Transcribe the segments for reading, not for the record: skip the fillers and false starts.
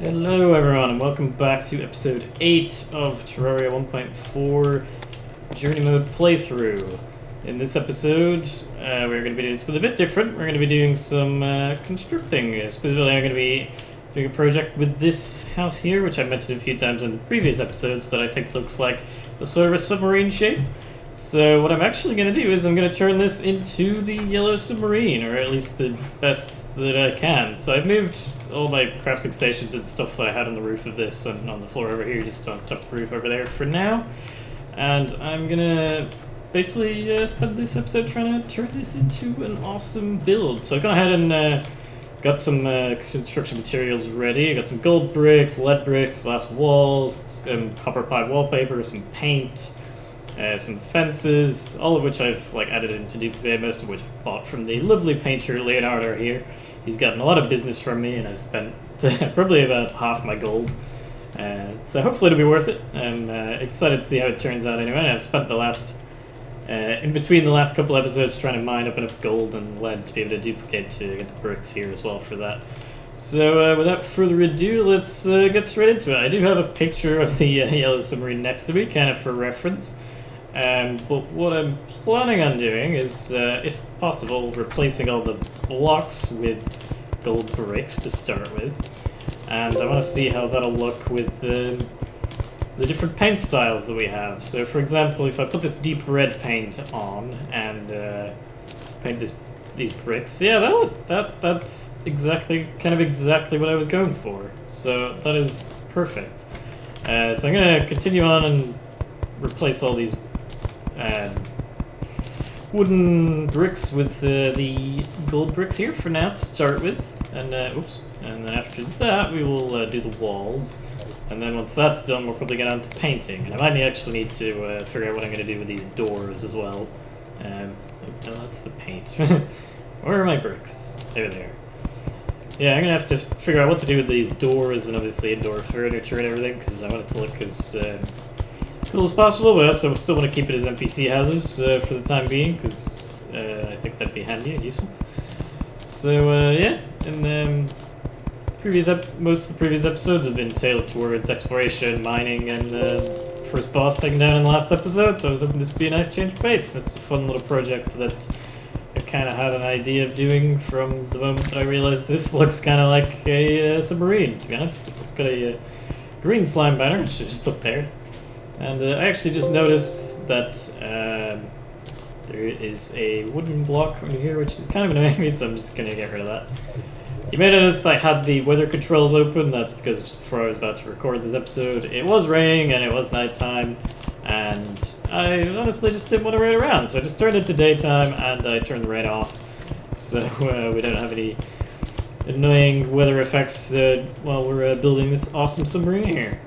Hello everyone and welcome back to episode 8 of Terraria 1.4 Journey Mode playthrough. In this episode, we're going to be doing something a bit different. We're going to be doing some constructing. Specifically, I'm going to be doing a project with this house here, which I mentioned a few times in the previous episodes, that I think looks like a sort of a submarine shape. So what I'm actually going to do is I'm going to turn this into the yellow submarine, or at least the best that I can. So I've moved all my crafting stations and stuff that I had on the roof of this and on the floor over here, just on top of the roof over there for now. And I'm going to basically spend this episode trying to turn this into an awesome build. So I've gone ahead and got some construction materials ready. I got some gold bricks, lead bricks, glass walls, some copper pipe wallpaper, some paint. Some fences, all of which I've added into duplicate, most of which I bought from the lovely painter Leonardo here. He's gotten a lot of business from me, and I've spent probably about half my gold. So hopefully it'll be worth it. I'm excited to see how it turns out anyway. I've spent the last, in between the last couple episodes, trying to mine up enough gold and lead to be able to duplicate to get the bricks here as well for that. So without further ado, let's get straight into it. I do have a picture of the yellow submarine next to me, kind of for reference. But what I'm planning on doing is, if possible, replacing all the blocks with gold bricks to start with. And I want to see how that'll look with the different paint styles that we have. So for example, if I put this deep red paint on and paint these bricks, yeah, that's exactly what I was going for. So that is perfect. So I'm going to continue on and replace all these wooden bricks with the gold bricks here for now to start with, and then after that we will do the walls, and then once that's done we'll probably get on to painting, and I might actually need to figure out what I'm going to do with these doors as well. No, that's the paint. Where are my bricks? There they are. Yeah, I'm going to have to figure out what to do with these doors and obviously indoor furniture and everything, because I want it to look as cool as possible, but I also still want to keep it as NPC houses for the time being, because I think that'd be handy and useful. So yeah, and most of the previous episodes have been tailored towards exploration, mining, and first boss taken down in the last episode, so I was hoping this would be a nice change of pace. That's a fun little project that I kind of had an idea of doing from the moment that I realized this looks kind of like a submarine, to be honest. I've got a green slime banner, which I just put there. And I actually just noticed that there is a wooden block over here, which is kind of annoying me, so I'm just going to get rid of that. You may notice I had the weather controls open. That's because just before I was about to record this episode, it was raining and it was nighttime, and I honestly just didn't want to rain around, so I just turned it to daytime and I turned the rain off, so we don't have any annoying weather effects while we're building this awesome submarine here.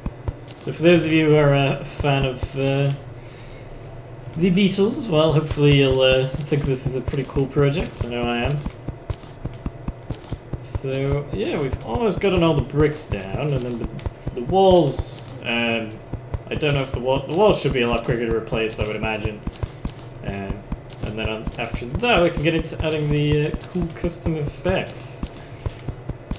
So for those of you who are a fan of the Beatles, well, hopefully you'll think this is a pretty cool project. I know I am. So yeah, we've almost gotten all the bricks down, and then the walls, I don't know if the walls should be a lot quicker to replace, I would imagine. And then after that we can get into adding the cool custom effects.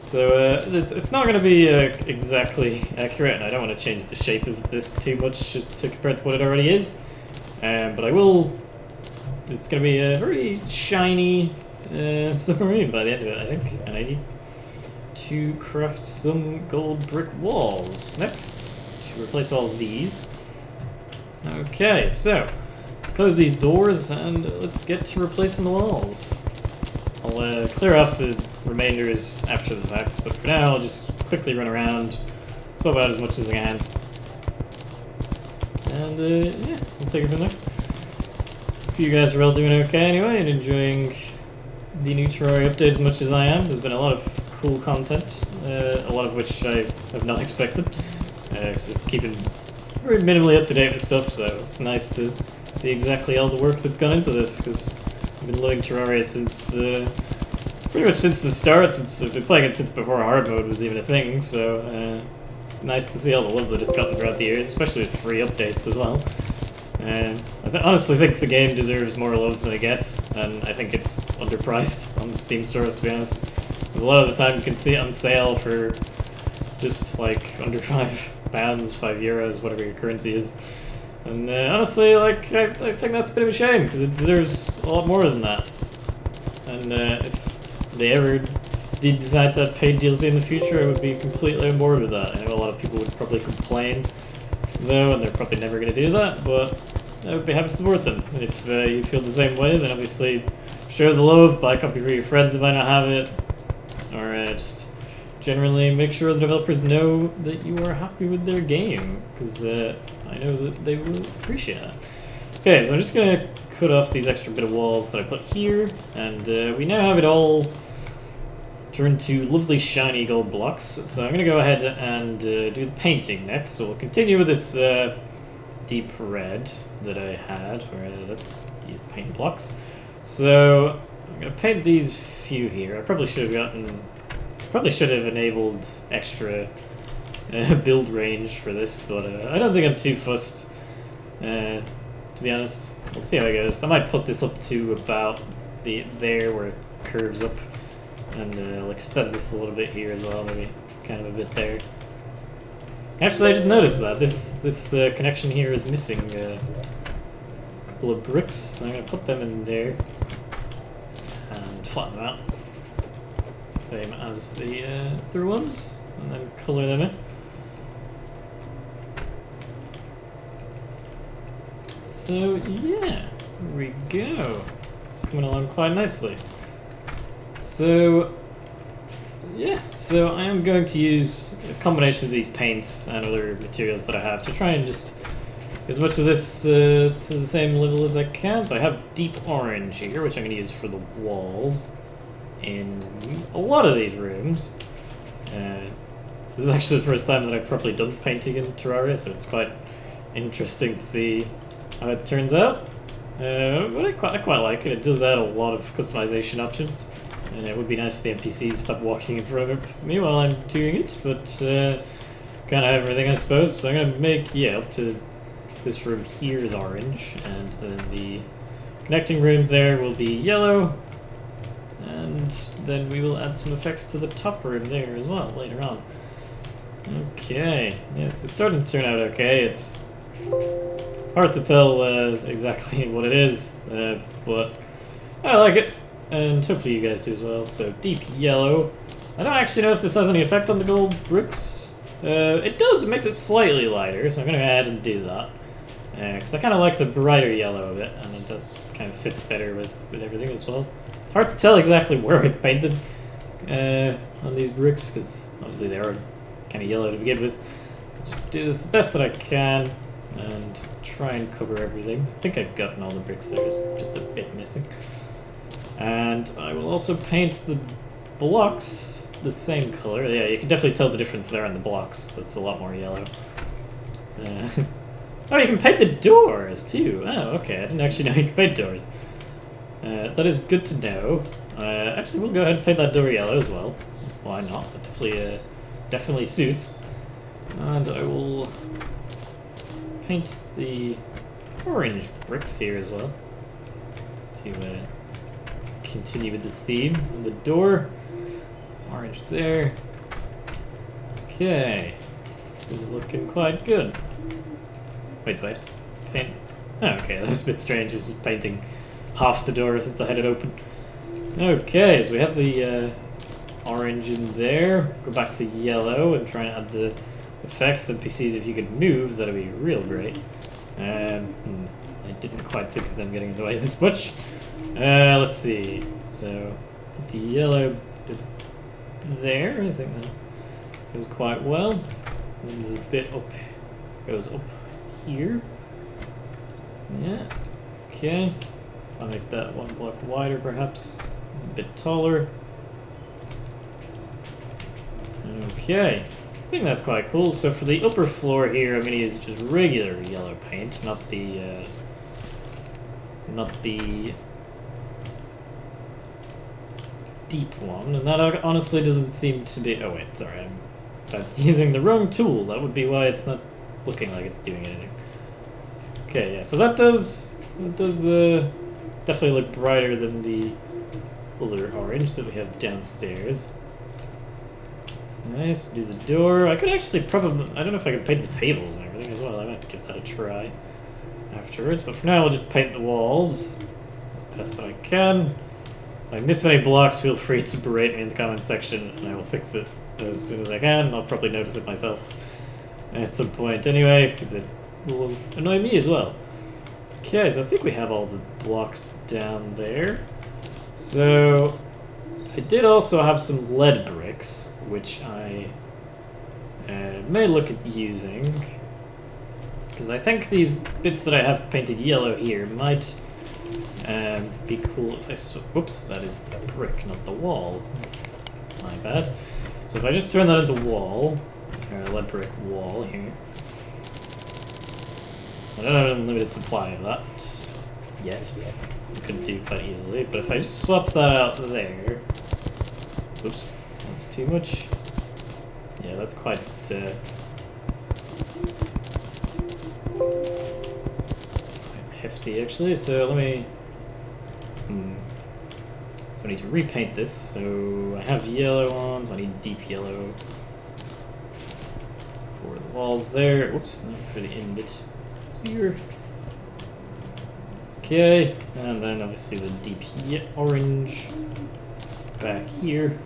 So it's not going to be exactly accurate, and I don't want to change the shape of this too much to compare to what it already is. But I will. It's going to be a very shiny submarine by the end of it, I think. And I need to craft some gold brick walls next to replace all of these. Okay, so let's close these doors and let's get to replacing the walls. I'll clear off the remainders after the fact, but for now I'll just quickly run around, swap out as much as I can. And yeah, we'll take it from there. Hope you guys are all doing okay anyway, and enjoying the new Terraria update as much as I am. There's been a lot of cool content, a lot of which I have not expected, because I'm keeping very minimally up to date with stuff, so it's nice to see exactly all the work that's gone into this, because I've been loading Terraria since, pretty much since the start, since I've been playing it since before hard mode was even a thing, so it's nice to see all the love that it's gotten throughout the years, especially with free updates as well. I honestly think the game deserves more love than it gets, and I think it's underpriced on the Steam stores, to be honest. Because a lot of the time you can see it on sale for just like under £5, €5, whatever your currency is. And honestly, like I think that's a bit of a shame because it deserves a lot more than that. And if they ever did decide to have paid DLC in the future, I would be completely on board with that. I know a lot of people would probably complain though, and they're probably never going to do that, but I would be happy to support them. And if you feel the same way, then obviously share the love, buy a copy for your friends if I don't have it, or just generally make sure the developers know that you are happy with their game, because I know that they will appreciate that. Okay, so I'm just going to cut off these extra bit of walls that I put here, and we now have it all turned to lovely shiny gold blocks. So I'm going to go ahead and do the painting next. So we'll continue with this deep red that I had, where let's use paint blocks. So I'm going to paint these few here. I probably should have enabled extra build range for this, but I don't think I'm too fussed, to be honest. We'll see how it goes. I might put this up to about there where it curves up, and I'll extend this a little bit here as well, maybe kind of a bit there. Actually, I just noticed that this connection here is missing a couple of bricks, so I'm going to put them in there and flatten them out. Same as the other ones, and then color them in. So yeah, here we go. It's coming along quite nicely. So yeah, so I am going to use a combination of these paints and other materials that I have to try and just get as much of this to the same level as I can. So I have deep orange here, which I'm going to use for the walls in a lot of these rooms. This is actually the first time that I've properly done painting in Terraria, so it's quite interesting to see how it turns out. But I quite like it. It does add a lot of customization options, and it would be nice if the NPCs to stop walking in front of me while I'm doing it, but kind of everything, I suppose. So I'm going to make, up to this room here is orange, and then the connecting room there will be yellow, and then we will add some effects to the top room there as well later on. Okay, yeah, it's starting to turn out okay. It's hard to tell exactly what it is, but I like it, and hopefully you guys do as well. So deep yellow. I don't actually know if this has any effect on the gold bricks. It does. It makes it slightly lighter, so I'm going to go ahead and do that. Because I kind of like the brighter yellow of it, and it does kind of fits better with everything as well. It's hard to tell exactly where I painted on these bricks, because obviously they are kind of yellow to begin with. Just do this the best that I can, and try and cover everything. I think I've gotten all the bricks there, just a bit missing. And I will also paint the blocks the same color. Yeah, you can definitely tell the difference there on the blocks. That's a lot more yellow. Oh, you can paint the doors too. Oh, okay. I didn't actually know you could paint doors. That is good to know. Actually, we'll go ahead and paint that door yellow as well. Why not? That definitely suits. And I will paint the orange bricks here as well to continue with the theme of the door. Orange there. Okay, this is looking quite good. Wait, do I have to paint? Oh, okay, that was a bit strange. I was just painting half the door since I had it open. Okay, so we have the orange in there. Go back to yellow and try and add the effects. NPCs, if you could move, that'd be real great. I didn't quite think of them getting in the way this much. Let's see. So, put the yellow there. I think that goes quite well. And then there's a bit up, goes up here. Yeah. Okay. I'll make that one block wider, perhaps. A bit taller. Okay. I think that's quite cool. So for the upper floor here, I'm going to use just regular yellow paint, not the deep one. And that honestly doesn't seem to be. Oh wait, sorry, I'm using the wrong tool. That would be why it's not looking like it's doing anything. Okay, yeah. So that does definitely look brighter than the other orange that we have downstairs. Nice, do the door. I could actually probably, I don't know if I could paint the tables and everything as well. I might give that a try afterwards, but for now I'll just paint the walls best that I can. If I miss any blocks, feel free to berate me in the comment section and I will fix it as soon as I can. I'll probably notice it myself at some point anyway, because it will annoy me as well. Okay, so I think we have all the blocks down there. So I did also have some lead bricks, which I may look at using, because I think these bits that I have painted yellow here might be cool if I whoops, that is the brick, not the wall. My bad. So if I just turn that into wall, or a lead brick wall here. I don't have an unlimited supply of that yet. I could do quite easily, but if I just swap that out there, oops, that's too much. Yeah, that's quite hefty actually. So let me. So I need to repaint this. So I have yellow on, so I need deep yellow for the walls there. Oops, not for the end bit here. Okay, and then obviously the deep orange back here.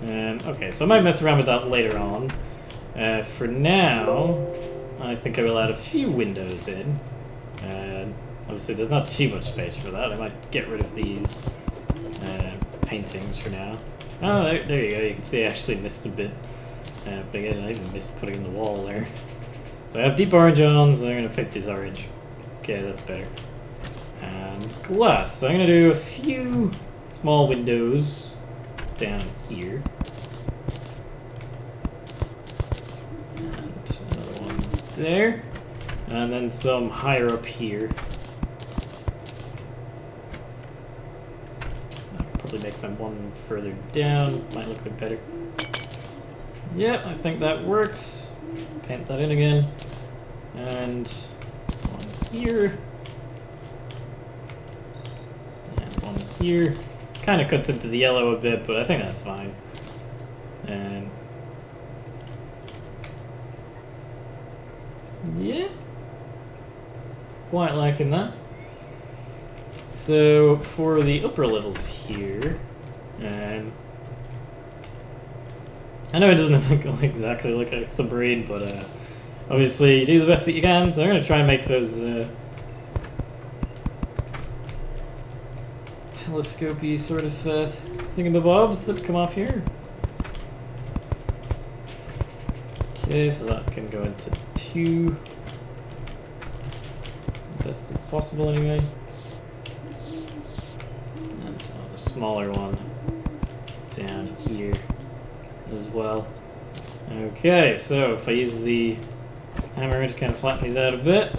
Okay, so I might mess around with that later on. For now, I think I will add a few windows in. Obviously, there's not too much space for that. I might get rid of these paintings for now. Oh, there you go. You can see I actually missed a bit. But again, I even missed putting in the wall there. So I have deep orange on, so I'm going to pick this orange. Okay, that's better. And glass. So I'm going to do a few small windows down here. And another one there. And then some higher up here. I could probably make them one further down. Might look a bit better. Yep, I think that works. Paint that in again. And one here. And one here. Kind of cuts into the yellow a bit, but I think that's fine. And yeah, quite liking that. So for the upper levels here, I know it doesn't look exactly like a submarine, but obviously you do the best that you can. So I'm going to try and make those telescopy sort of thingamabobs that come off here. Okay, so that can go into 2 as best as possible anyway. And a smaller one down here as well. Okay, so if I use the hammer to kind of flatten these out a bit.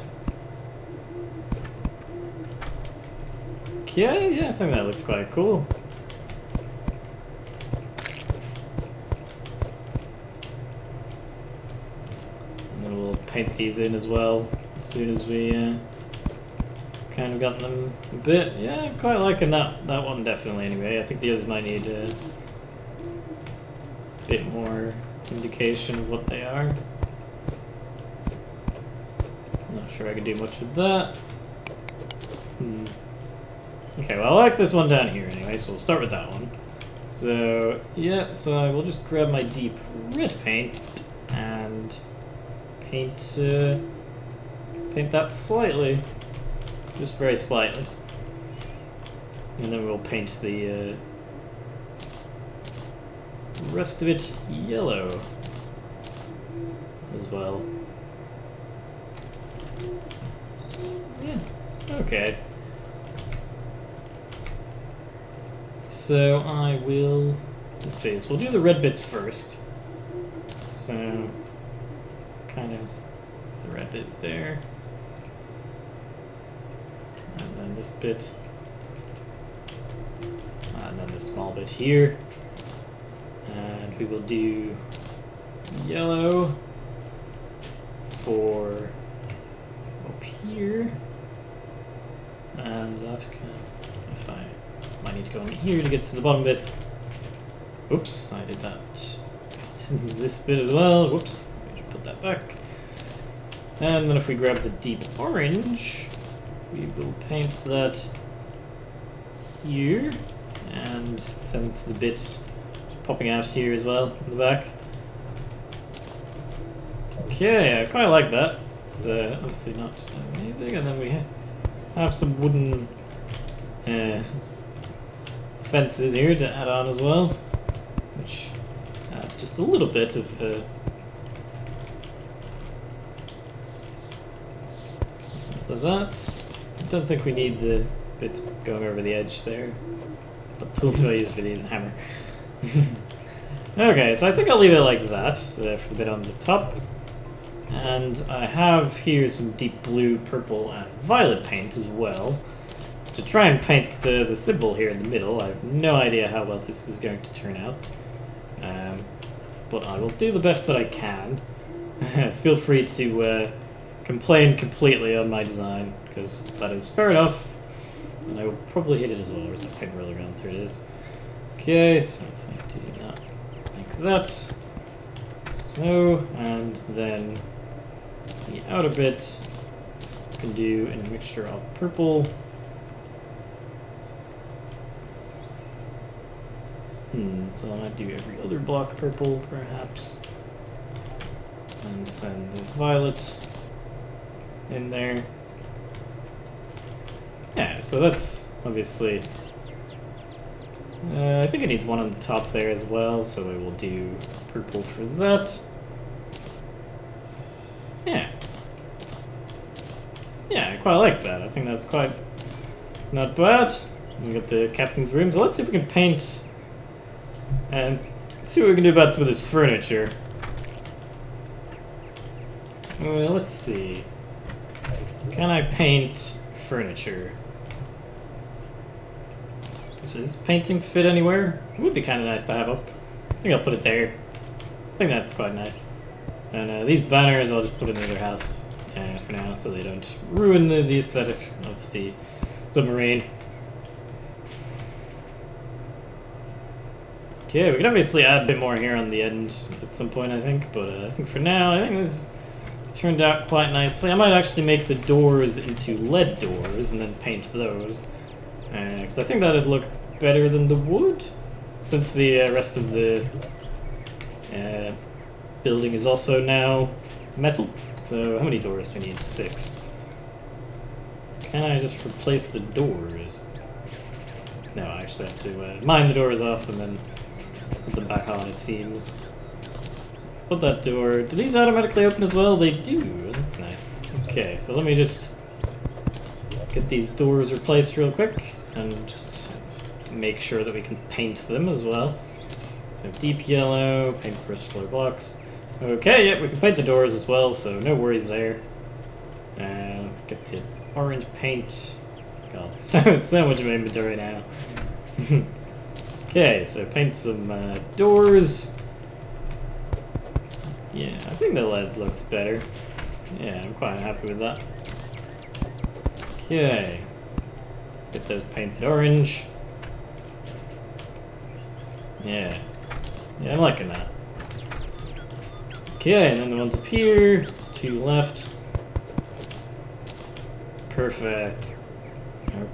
Okay, yeah, I think that looks quite cool. And then we'll paint these in as well as soon as we kind of got them a bit. Yeah, I'm quite liking that one definitely anyway. I think the others might need a bit more indication of what they are. Not sure I can do much with that. Okay, well I like this one down here anyway, so we'll start with that one. So, yeah, so I will just grab my deep red paint and paint that slightly. Just very slightly. And then we'll paint the rest of it yellow as well. Yeah, okay. So I will, let's see, so we'll do the red bits first. So, kind of the red bit there. And then this bit. And then this small bit here. And we will do yellow for up here. And that can, if I might need to go in here to get to the bottom bits. Oops, I did that this bit as well. Whoops, we should put that back. And then if we grab the deep orange, we will paint that here, and send the bit popping out here as well in the back. Okay, I quite like that. It's obviously not amazing, and then we have some wooden fences here to add on as well, which add just a little bit of does that. I don't think we need the bits going over the edge there. What tool do I use for these? Hammer. Okay, so I think I'll leave it like that for the bit on the top. And I have here some deep blue, purple, and violet paint as well to try and paint the symbol here in the middle. I have no idea how well this is going to turn out, but I will do the best that I can. Feel free to complain completely on my design, because that is fair enough, and I will probably hit it as well. Where's that paint roller around? There it is. Okay, so if I do that like that, so, and then the outer bit I can do in a mixture of purple. So I might do every other block purple, perhaps. And then the violet in there. Yeah, so that's obviously... I think I need one on the top there as well, so I will do purple for that. Yeah. Yeah, I quite like that. I think that's quite not bad. We got the captain's room, so let's see if we can paint and see what we can do about some of this furniture. Well, let's see. Can I paint furniture? Does this painting fit anywhere? It would be kind of nice to have up. I think I'll put it there. I think that's quite nice. And these banners I'll just put in the other house for now, so they don't ruin the aesthetic of the submarine. Okay, we can obviously add a bit more here on the end at some point, I think, but I think for now, I think this turned out quite nicely. I might actually make the doors into LED doors and then paint those, because I think that'd look better than the wood, since the rest of the building is also now metal. So how many doors do we need? 6. Can I just replace the doors? No, I actually have to mine the doors off and then put them back on, it seems. So put that door. Do these automatically open as well? They do. That's nice. Okay, so let me just get these doors replaced real quick and just to make sure that we can paint them as well. So deep yellow, paint brush color blocks. Okay, yeah, we can paint the doors as well, so no worries there. Get the orange paint. God, so much of inventory now. Okay, so paint some doors. Yeah, I think the LED looks better. Yeah, I'm quite happy with that. Okay. Get those painted orange. Yeah. Yeah, I'm liking that. Okay, and then the ones up here, 2 left. Perfect.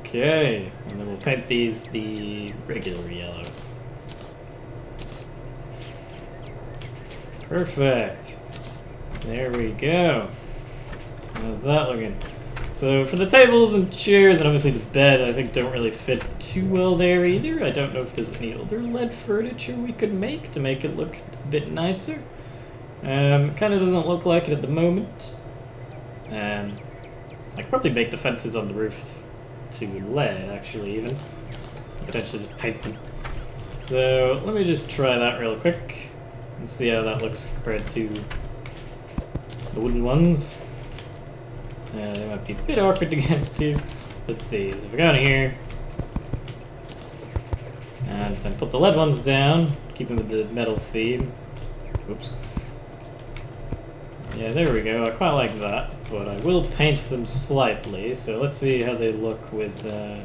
Okay, and then we'll paint these the regular yellow. Perfect. There we go. How's that looking? So for the tables and chairs, and obviously the bed, I think don't really fit too well there either. I don't know if there's any other LED furniture we could make to make it look a bit nicer. Kind of doesn't look like it at the moment. I could probably make the fences on the roof to LED, actually, even. Potentially just paint them. So let me just try that real quick and see how that looks compared to the wooden ones. They might be a bit awkward to get to. Let's see, so if we go in here, and then put the LED ones down, keeping with the metal theme. Oops. Yeah, there we go, I quite like that, but I will paint them slightly, so let's see how they look with, I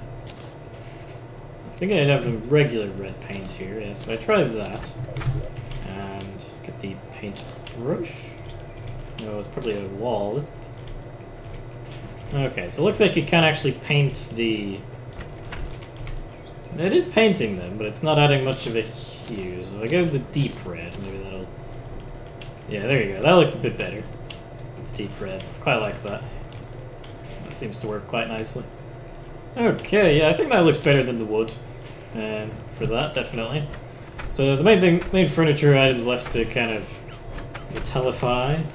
think I'd have a regular red paint here, yeah, so I try that, and get the paint brush? No, it's probably a wall, is it? Okay, so it looks like you can actually paint the... It is painting them, but it's not adding much of a hue. So if I go with the deep red, maybe that'll... Yeah, there you go. That looks a bit better. Deep red. Quite like that. That seems to work quite nicely. Okay, yeah, I think that looks better than the wood. For that, definitely. So the main furniture items left to kind of metallify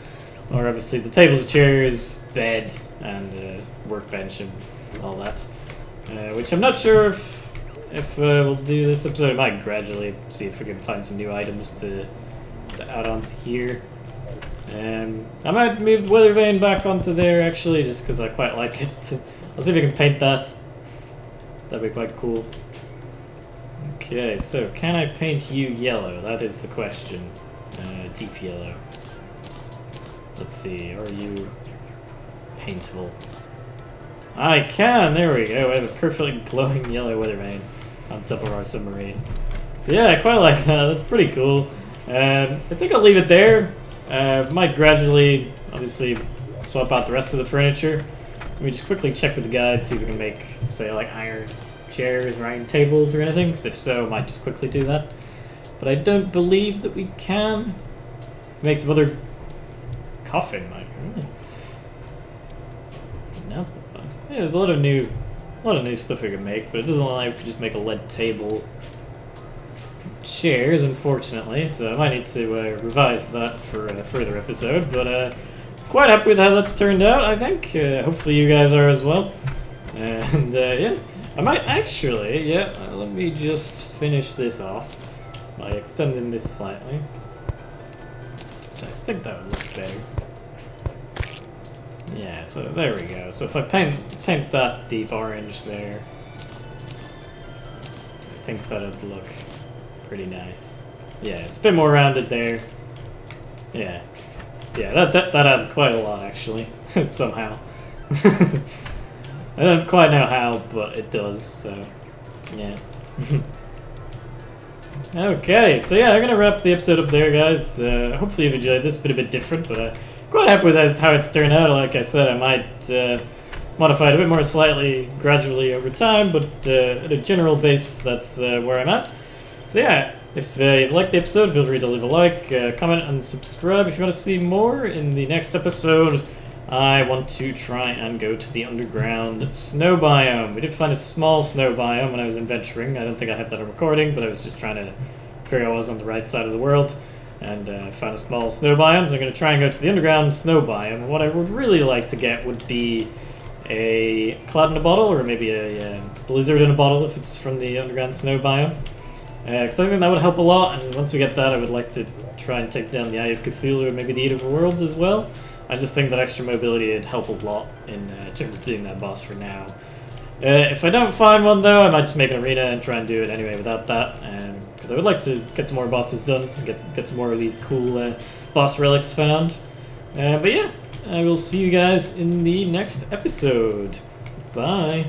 are obviously the tables and chairs, bed, and workbench and all that. Which I'm not sure if we'll do this episode. I might gradually see if we can find some new items to add on to here. I might move the weather vane back onto there actually, just because I quite like it. I'll see if I can paint that. That'd be quite cool. Okay, so can I paint you yellow? That is the question. Deep yellow. Let's see, are you paintable? I can! There we go. We have a perfectly glowing yellow weather vane on top of our submarine. So yeah, I quite like that. That's pretty cool. I think I'll leave it there. Might gradually, obviously, swap out the rest of the furniture. Let me just quickly check with the guide, see if we can make, say, like iron chairs or iron tables or anything, because if so, I might just quickly do that. But I don't believe that we can. Make some other coffin, like, really. No, yeah, there's a lot of new stuff we can make, but it doesn't look like we can just make a lead table. Chairs, unfortunately, so I might need to revise that for a further episode, but quite happy with how that's turned out, I think. Hopefully you guys are as well. And yeah, I might actually, let me just finish this off by extending this slightly. Which I think that would look better. Yeah, so there we go. So if I paint that deep orange there, I think that'd look pretty nice. Yeah, it's a bit more rounded there. Yeah. Yeah, that adds quite a lot, actually. Somehow. I don't quite know how, but it does, so... Yeah. Okay, so yeah, I'm gonna wrap the episode up there, guys. Hopefully you've enjoyed this. Been a bit different, but quite happy with how it's turned out. Like I said, I might modify it a bit more slightly, gradually over time, but at a general base, that's where I'm at. So yeah, if you've liked the episode, feel free to leave a like, comment, and subscribe if you want to see more. In the next episode, I want to try and go to the underground snow biome. We did find a small snow biome when I was adventuring. I don't think I have that on recording, but I was just trying to figure out I was on the right side of the world. And found a small snow biome, so I'm going to try and go to the underground snow biome. What I would really like to get would be a cloud in a bottle, or maybe a blizzard in a bottle if it's from the underground snow biome. Because I think that would help a lot, and once we get that, I would like to try and take down the Eye of Cthulhu or maybe the Eater of Worlds as well. I just think that extra mobility would help a lot in terms of doing that boss for now. If I don't find one, though, I might just make an arena and try and do it anyway without that, because I would like to get some more bosses done, and get some more of these cool boss relics found. But yeah, I will see you guys in the next episode. Bye!